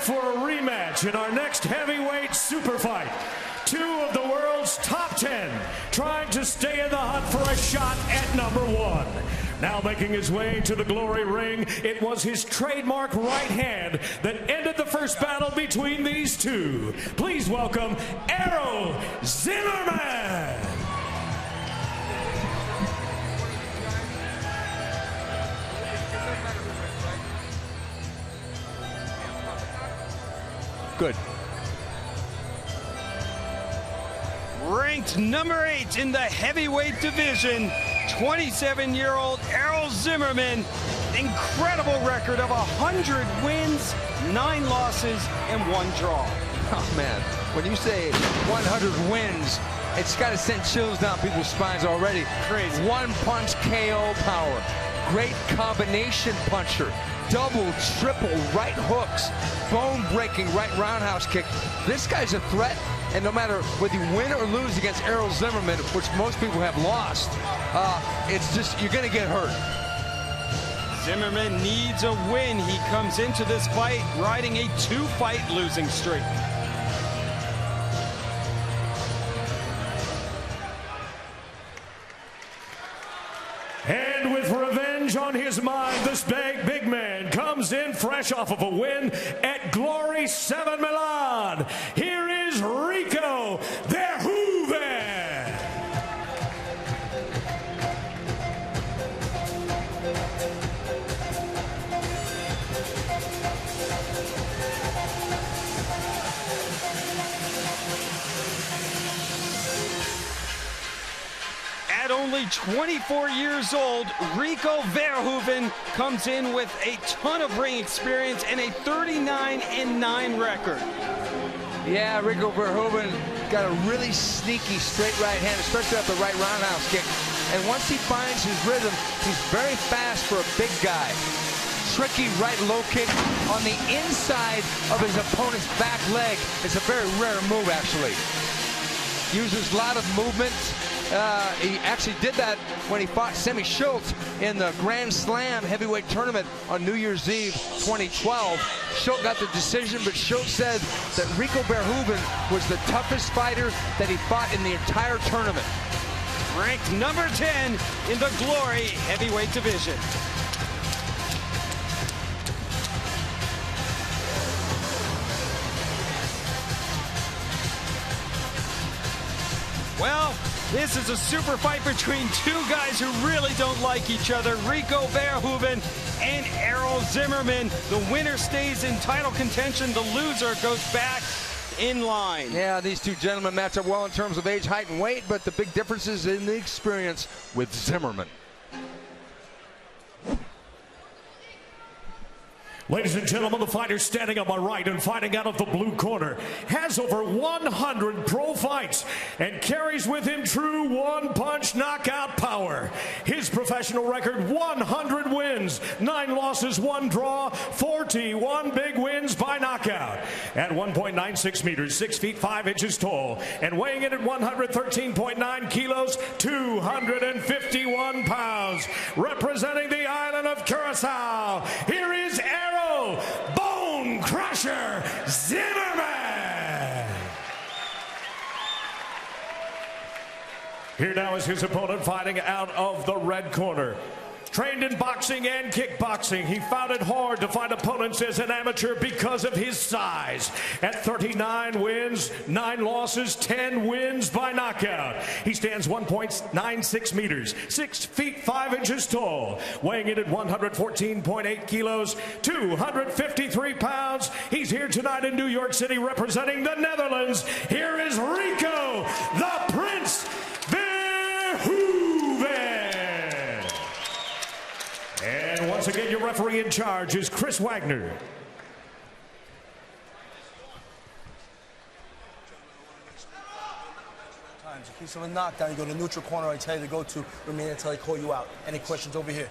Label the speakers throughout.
Speaker 1: for a rematch in our next heavyweight super fight. Two of the world's top 10 trying to stay in the hunt for a shot at #1. Now making his way to the glory ring, it was his trademark right hand that ended the first battle between these two. Please welcome Errol Zimmerman.
Speaker 2: Good.
Speaker 3: Ranked number 8 in the heavyweight division, 27-year-old Errol Zimmerman. Incredible record of 100 wins, 9 losses, and 1 draw.
Speaker 2: Oh, man. When you say 100 wins, it's got to send chills down people's spines already.
Speaker 3: Crazy.
Speaker 2: One-punch KO power. Great combination puncher. Double, triple right hooks. Bone-breaking right roundhouse kick. This guy's a threat. And no matter whether you win or lose against Errol Zimmerman, which most people have lost, it's just, you're going to get hurt.
Speaker 3: Zimmerman needs a win. He comes into this fight riding a 2-fight losing streak.
Speaker 1: And with revenge on his mind, this big man comes in fresh off of a win at Glory 7 Milan. Here is Rico Verhoeven.
Speaker 3: At only 24 years old, Rico Verhoeven comes in with a ton of ring experience and a 39-9 record.
Speaker 2: Yeah, Rico Verhoeven got a really sneaky straight right hand, especially off the right roundhouse kick. And once he finds his rhythm, he's very fast for a big guy. Tricky right low kick on the inside of his opponent's back leg. It's a very rare move, actually. Uses a lot of movement. He actually did that when he fought Semi Schultz in the Grand Slam heavyweight tournament on New Year's Eve 2012. Schultz got the decision, but Schultz said that Rico Verhoeven was the toughest fighter that he fought in the entire tournament.
Speaker 3: Ranked number 10 in the Glory heavyweight division. Well, this is a super fight between two guys who really don't like each other, Rico Verhoeven and Errol Zimmerman. The winner stays in title contention. The loser goes back in line.
Speaker 2: Yeah, these two gentlemen match up well in terms of age, height, and weight, but the big difference is in the experience with Zimmerman.
Speaker 1: Ladies and gentlemen, the fighter standing on my right and fighting out of the blue corner has over 100 pro fights and carries with him true one-punch knockout power. His professional record, 100 wins, 9 losses, 1 draw, 41 big wins by knockout. At 1.96 meters, 6 feet 5 inches tall, and weighing in at 113.9 kilos, 251 pounds. Representing the island of Curacao, here is Errol Bone Crusher Zimmerman. Here now is his opponent fighting out of the red corner. Trained in boxing and kickboxing, he found it hard to find opponents as an amateur because of his size. At 39 wins, 9 losses, 10 wins by knockout. He stands 1.96 meters, 6 feet 5 inches tall, weighing in at 114.8 kilos, 253 pounds. He's here tonight in New York City representing the Netherlands. Here is Rico, the Prince Verhoeven. And once again, your referee in charge is Chris Wagner.
Speaker 4: In case of a knockdown, you go to the neutral corner. I tell you to go to, remain until I call you out. Any questions over here?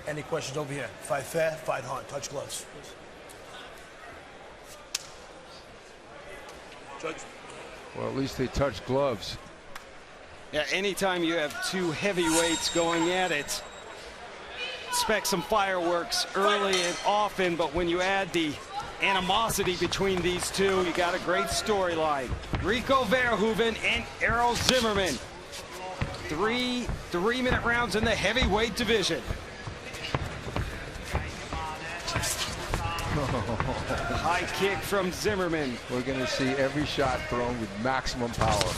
Speaker 4: Any questions over here? Fight fair, fight hard. Touch gloves.
Speaker 5: Judge.
Speaker 2: Well, at least they touch gloves.
Speaker 3: Yeah, anytime you have two heavyweights going at it, expect some fireworks early and often, but when you add the animosity between these two. You got a great storyline. Rico Verhoeven and Errol Zimmerman. Three-minute rounds in the heavyweight division. High kick from Zimmerman.
Speaker 2: We're going to see every shot thrown with maximum power.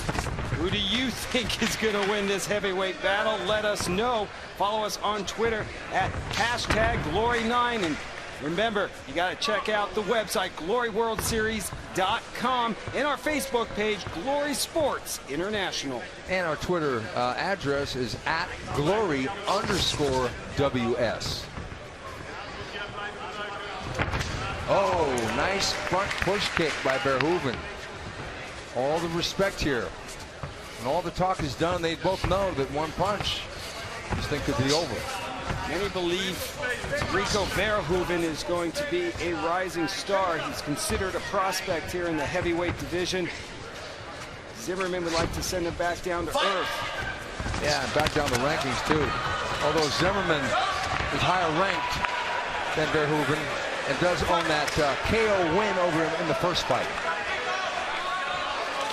Speaker 3: Who do you think is going to win this heavyweight battle? Let us know. Follow us on Twitter at #Glory9. And remember, you got to check out the website, gloryworldseries.com, and our Facebook page, Glory Sports International.
Speaker 2: And our Twitter address is @glory_WS. Oh, nice front push kick by Verhoeven. All the respect here. And all the talk is done. They both know that one punch, this thing could be over.
Speaker 3: Many believe Rico Verhoeven is going to be a rising star. He's considered a prospect here in the heavyweight division. Zimmerman would like to send him back down to earth.
Speaker 2: Yeah, and back down the rankings too. Although Zimmerman is higher ranked than Verhoeven and does own that KO win over him in the first fight.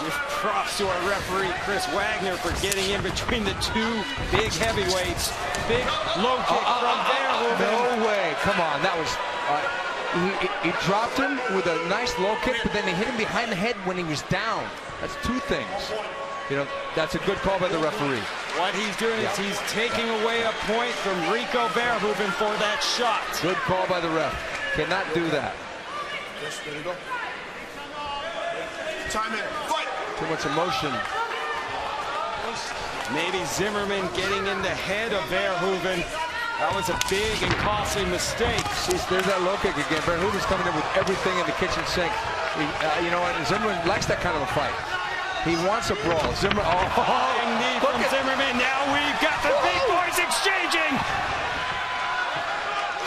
Speaker 3: Give props to our referee, Chris Wagner, for getting in between the two big heavyweights. Big low kick from Verhoeven.
Speaker 2: No way. Come on. That was... he dropped him with a nice low kick, but then he hit him behind the head when he was down. That's two things. You know, that's a good call by the referee.
Speaker 3: What he's doing is he's taking away a point from Rico Verhoeven for that shot.
Speaker 2: Good call by the ref. Cannot do that.
Speaker 4: Yes, there you go. Time in. Fight!
Speaker 2: Too much emotion.
Speaker 3: Maybe Zimmerman getting in the head of Verhoeven. That was a big and costly mistake.
Speaker 2: See, there's that low kick again. Verhoeven's coming in with everything in the kitchen sink. You know what? Zimmerman likes that kind of a fight. He wants a brawl. Zimmerman.
Speaker 3: Flying knee from Zimmerman. Now we've got the big boys exchanging.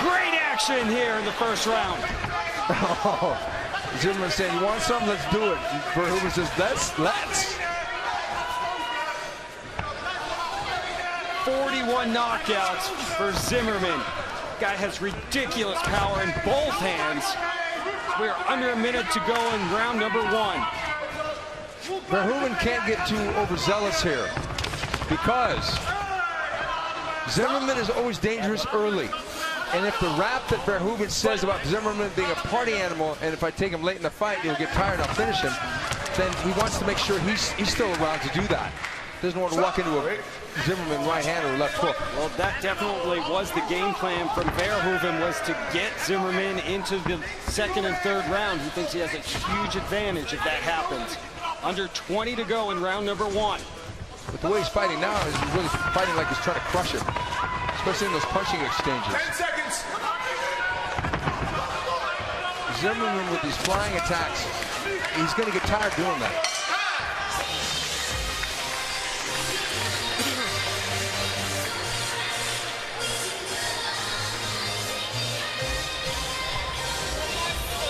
Speaker 3: Great action here in the first round.
Speaker 2: Zimmerman saying, "You want something? Let's do it." Verhoeven says, "Let's."
Speaker 3: 41 knockouts for Zimmerman. Guy has ridiculous power in both hands. We are under a minute to go in round number 1.
Speaker 2: Verhoeven can't get too overzealous here because Zimmerman is always dangerous early. And if the rap that Verhoeven says about Zimmerman being a party animal, and if I take him late in the fight, he'll get tired, I'll finish him, then he wants to make sure he's still around to do that. Doesn't want to walk into a Zimmerman right hand or left hook.
Speaker 3: Well, that definitely was the game plan from Verhoeven, was to get Zimmerman into the second and third round. He thinks he has a huge advantage if that happens. Under 20 to go in round number 1.
Speaker 2: But the way he's fighting now is he's really fighting like he's trying to crush him, especially in those punching exchanges.
Speaker 4: 10 seconds.
Speaker 2: Zimmerman with these flying attacks, he's going to get tired doing that.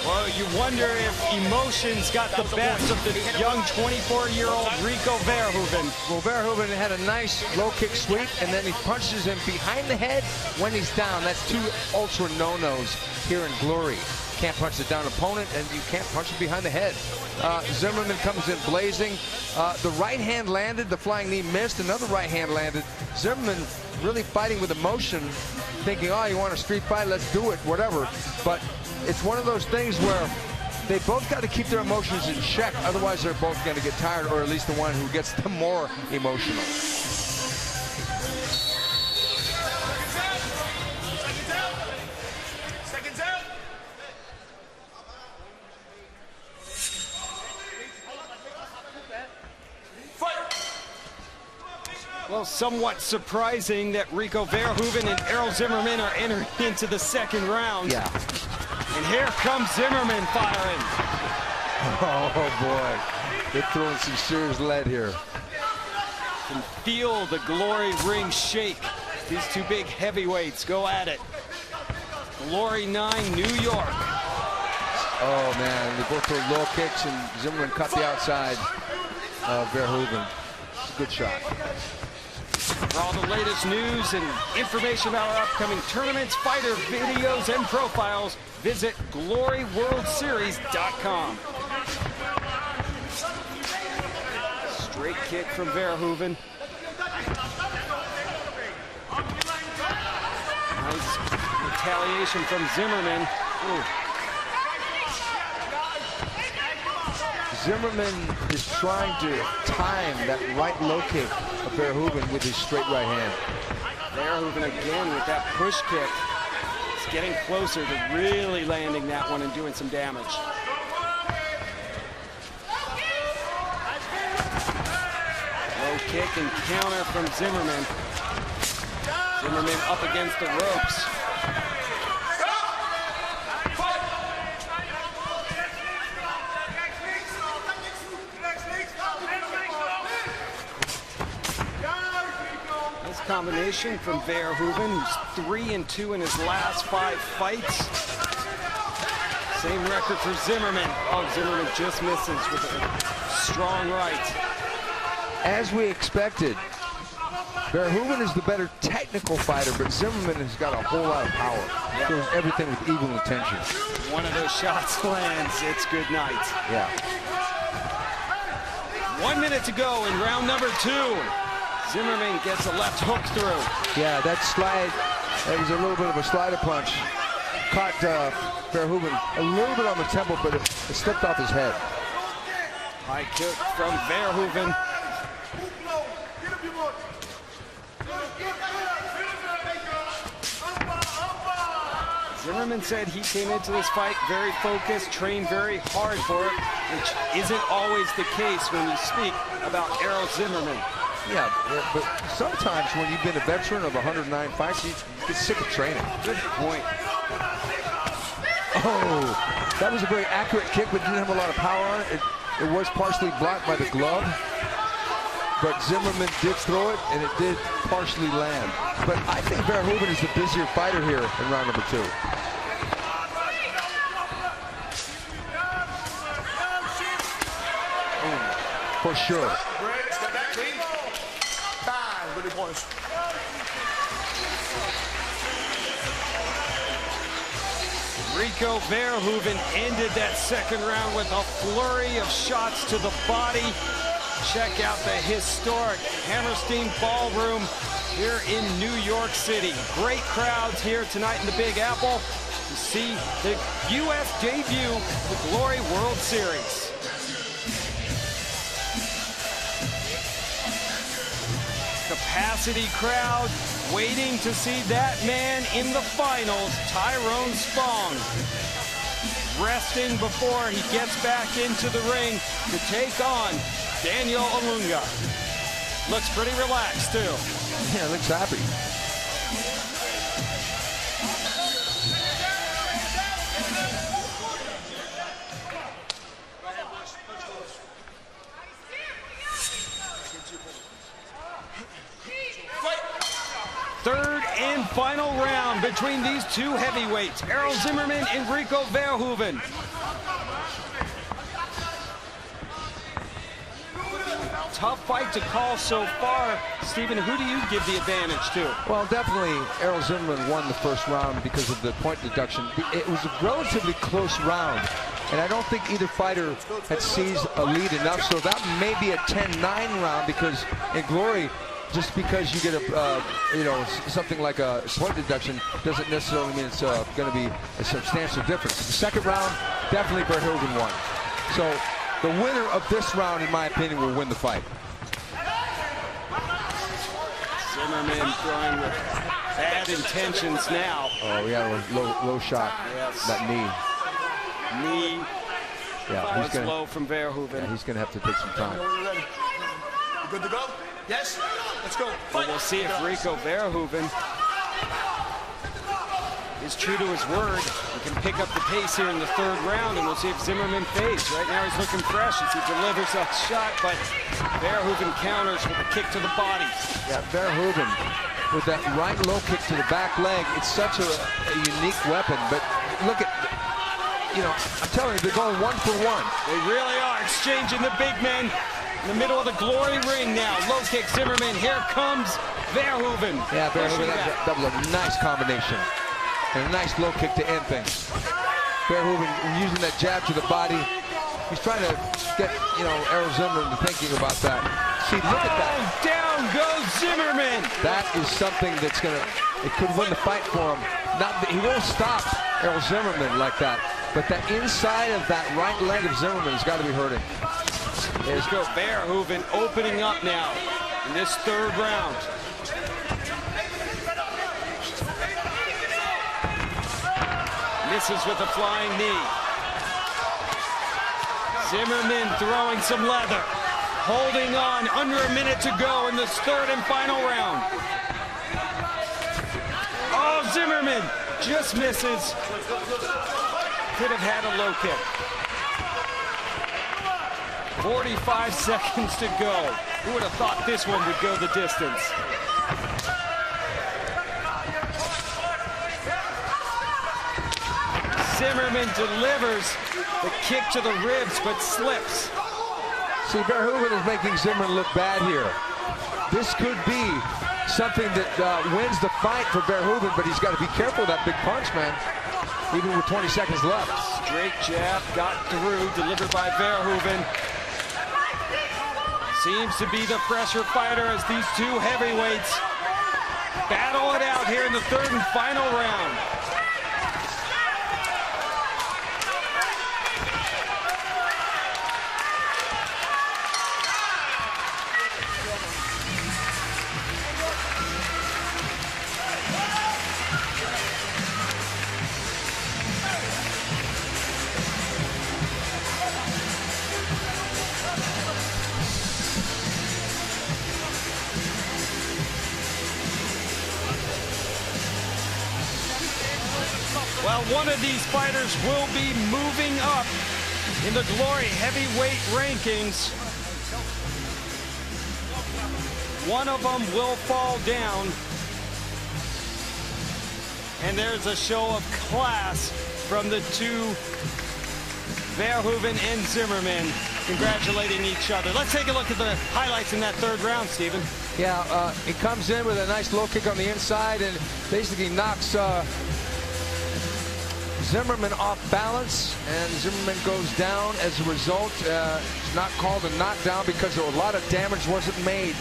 Speaker 3: Well, you wonder if emotions got the best of the young 24-year-old Rico Verhoeven.
Speaker 2: Well, Verhoeven had a nice low kick sweep, and then he punches him behind the head when he's down. That's two ultra no-nos here in Glory. Can't punch the down opponent, and you can't punch him behind the head. Zimmerman comes in blazing. The right hand landed, the flying knee missed, another right hand landed. Zimmerman really fighting with emotion, thinking, oh, you want a street fight, let's do it, whatever. But it's one of those things where they both got to keep their emotions in check, otherwise they're both going to get tired, or at least the one who gets them more emotional.
Speaker 4: Seconds out. Fight.
Speaker 3: Well, somewhat surprising that Rico Verhoeven and Errol Zimmerman are entering into the second round.
Speaker 2: Yeah.
Speaker 3: And here comes Zimmerman firing.
Speaker 2: Oh, boy. They're throwing some serious lead here.
Speaker 3: You can feel the Glory ring shake. These two big heavyweights go at it. Glory 9, New York.
Speaker 2: Oh, man. They both throw low kicks, and Zimmerman cut the outside of Verhoeven. It's a good shot.
Speaker 3: For all the latest news and information about our upcoming tournaments, fighter videos, and profiles, visit GloryWorldSeries.com. Straight kick from Verhoeven. Nice retaliation from Zimmerman. Ooh.
Speaker 2: Zimmerman is trying to time that right low kick of Verhoeven with his straight right hand.
Speaker 3: Verhoeven again with that push kick. It's getting closer to really landing that one and doing some damage. Low kick and counter from Zimmerman. Zimmerman up against the ropes. Combination from Verhoeven, who's 3-2 in his last 5 fights. Same record for Zimmerman. Oh, Zimmerman just misses with a strong right.
Speaker 2: As we expected, Verhoeven is the better technical fighter, but Zimmerman has got a whole lot of power. Yep. Doing everything with equal intention.
Speaker 3: One of those shots lands, it's good night.
Speaker 2: Yeah.
Speaker 3: 1 minute to go in round number 2. Zimmerman gets a left hook through.
Speaker 2: Yeah, that slide, that was a little bit of a slider punch. Caught Verhoeven a little bit on the temple, but it slipped off his head.
Speaker 3: High kick from Verhoeven. Zimmerman said he came into this fight very focused, trained very hard for it, which isn't always the case when you speak about Errol Zimmerman.
Speaker 2: Yeah, but sometimes when you've been a veteran of 109 fights, you get sick of training.
Speaker 3: Good point.
Speaker 2: Oh, that was a very accurate kick, but didn't have a lot of power on it. It was partially blocked by the glove, but Zimmerman did throw it, and it did partially land. But I think Verhoeven is the busier fighter here in round number 2. For sure.
Speaker 3: Rico Verhoeven ended that second round with a flurry of shots to the body. Check out the historic Hammerstein Ballroom here in New York City. Great crowds here tonight in the Big Apple to see the U.S. debut of the Glory World Series. Capacity crowd waiting to see that man in the finals, Tyrone Spong, resting before he gets back into the ring to take on Daniel Olunga. Looks pretty relaxed too.
Speaker 2: Yeah, looks happy.
Speaker 3: Third and final round between these two heavyweights, Errol Zimmerman and Rico Verhoeven. Tough fight to call so far. Stephen, who do you give the advantage to?
Speaker 2: Well, definitely Errol Zimmerman won the first round because of the point deduction. It was a relatively close round, and I don't think either fighter had seized a lead enough, so that may be a 10-9 round because in Glory, just because you get a, something like a point deduction doesn't necessarily mean it's going to be a substantial difference. The second round, definitely Verhoeven won. So the winner of this round, in my opinion, will win the fight.
Speaker 3: Zimmerman throwing with bad intentions now.
Speaker 2: Oh, yeah, a low shot.
Speaker 3: Yes.
Speaker 2: That knee. Yeah,
Speaker 3: he's low from Verhoeven.
Speaker 2: Yeah, he's going to have to take some time.
Speaker 4: You good to go? Yes? Let's go.
Speaker 3: Well, we'll see if Rico Verhoeven is true to his word. He can pick up the pace here in the third round, and we'll see if Zimmerman fades. Right now he's looking fresh as he delivers a shot, but Verhoeven counters with a kick to the body.
Speaker 2: Yeah, Verhoeven with that right low kick to the back leg. It's such a unique weapon, but look at, I'm telling you, they're going 1 for 1.
Speaker 3: They really are exchanging the big men. In the middle of the glory ring now. Low kick, Zimmerman. Here comes Verhoeven.
Speaker 2: Yeah, Verhoeven, that was a nice combination. And a nice low kick to end things. Verhoeven using that jab to the body. He's trying to get, Errol Zimmerman thinking about that. See, look at that.
Speaker 3: Down goes Zimmerman.
Speaker 2: That is something that's it could win the fight for him. He won't stop Errol Zimmerman like that. But that inside of that right leg of Zimmerman has got to be hurting.
Speaker 3: There's go Verhoeven opening up now in this third round. Misses with a flying knee. Zimmerman throwing some leather. Holding on, under a minute to go in this third and final round. Oh, Zimmerman just misses. Could have had a low kick. 45 seconds to go. Who would have thought this one would go the distance? Zimmerman delivers the kick to the ribs, but slips.
Speaker 2: See, Verhoeven is making Zimmerman look bad here. This could be something that wins the fight for Verhoeven, but he's got to be careful of that big punch, man, even with 20 seconds left.
Speaker 3: Straight jab, got through, delivered by Verhoeven. Seems to be the fresher fighter as these two heavyweights battle it out here in the third and final round. Well, one of these fighters will be moving up in the Glory heavyweight rankings. One of them will fall down. And there's a show of class from the two, Verhoeven and Zimmerman, congratulating each other. Let's take a look at the highlights in that third round, Steven.
Speaker 2: Yeah, he comes in with a nice low kick on the inside and basically knocks Zimmerman off balance, and Zimmerman goes down as a result. It's not called a knockdown because a lot of damage wasn't made.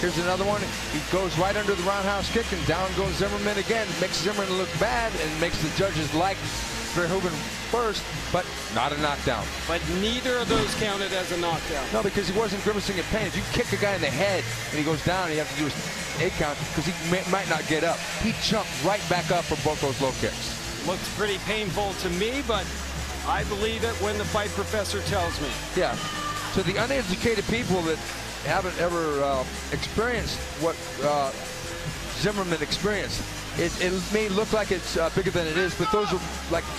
Speaker 2: Here's another one. He goes right under the roundhouse kick, and down goes Zimmerman again. Makes Zimmerman look bad and makes the judges like Verhoeven first, but not a knockdown.
Speaker 3: But neither of those counted as a knockdown.
Speaker 2: No, because he wasn't grimacing in pain. If you kick a guy in the head and he goes down, you have to do his 8 count because he might not get up. He jumped right back up for both those low kicks.
Speaker 3: Looks pretty painful to me, but I believe it when the fight professor tells me.
Speaker 2: Yeah. So the uneducated people that haven't ever experienced what Zimmerman experienced, it may look like it's bigger than it is, but those are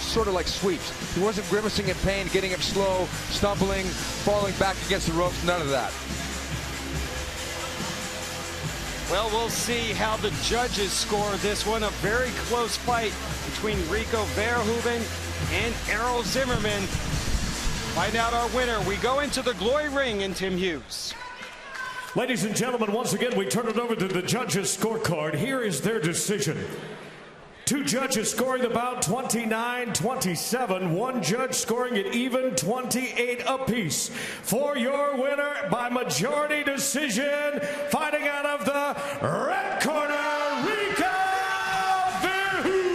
Speaker 2: sort of like sweeps. He wasn't grimacing in pain, getting up slow, stumbling, falling back against the ropes, none of that.
Speaker 3: Well, we'll see how the judges score this one. A very close fight between Rico Verhoeven and Errol Zimmerman. Find out our winner. We go into the Glory Ring and Tim Hughes.
Speaker 1: Ladies and gentlemen, once again, we turn it over to the judges' scorecard. Here is their decision. 2 judges scoring about 29-27. 1 judge scoring it even 28 apiece. For your winner by majority decision, fighting out of the red corner, Rico Verhoeven.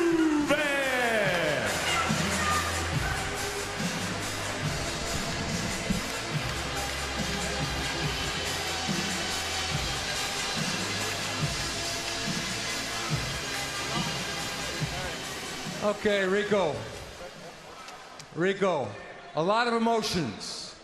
Speaker 5: Okay, Rico, a lot of emotions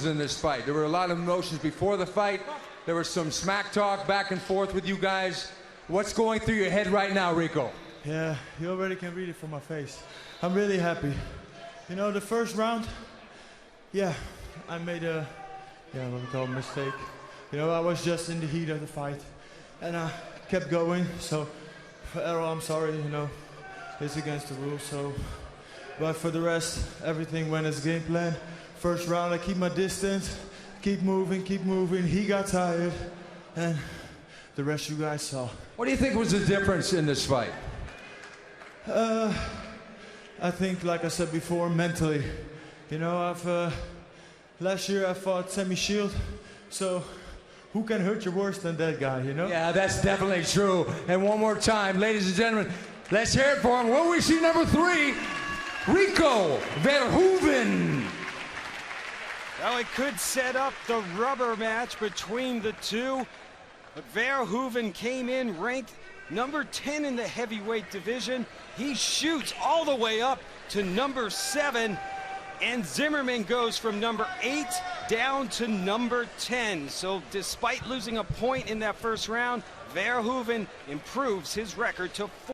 Speaker 5: in this fight. There were a lot of emotions before the fight. There was some smack talk back and forth with you guys. What's going through your head right now, Rico?
Speaker 6: Yeah, you already can read it from my face. I'm really happy. You know, the first round, yeah, I made what we call a mistake. You know, I was just in the heat of the fight, and I kept going. So, for Errol, I'm sorry, you know. It's against the rules, so. But for the rest, everything went as game plan. First round, I keep my distance. keep moving, keep moving. He got tired, and the rest you guys saw.
Speaker 5: What do you think was the difference in this fight?
Speaker 6: I think, like I said before, mentally. You know, last year I fought Sammy Shield, so who can hurt you worse than that guy, you know?
Speaker 5: Yeah, that's definitely true. And one more time, ladies and gentlemen, let's hear it for him. Will we see number 3, Rico Verhoeven?
Speaker 3: Well, it could set up the rubber match between the two. But Verhoeven came in ranked number 10 in the heavyweight division. He shoots all the way up to number 7. And Zimmerman goes from number 8 down to number 10. So despite losing a point in that first round, Verhoeven improves his record to 4.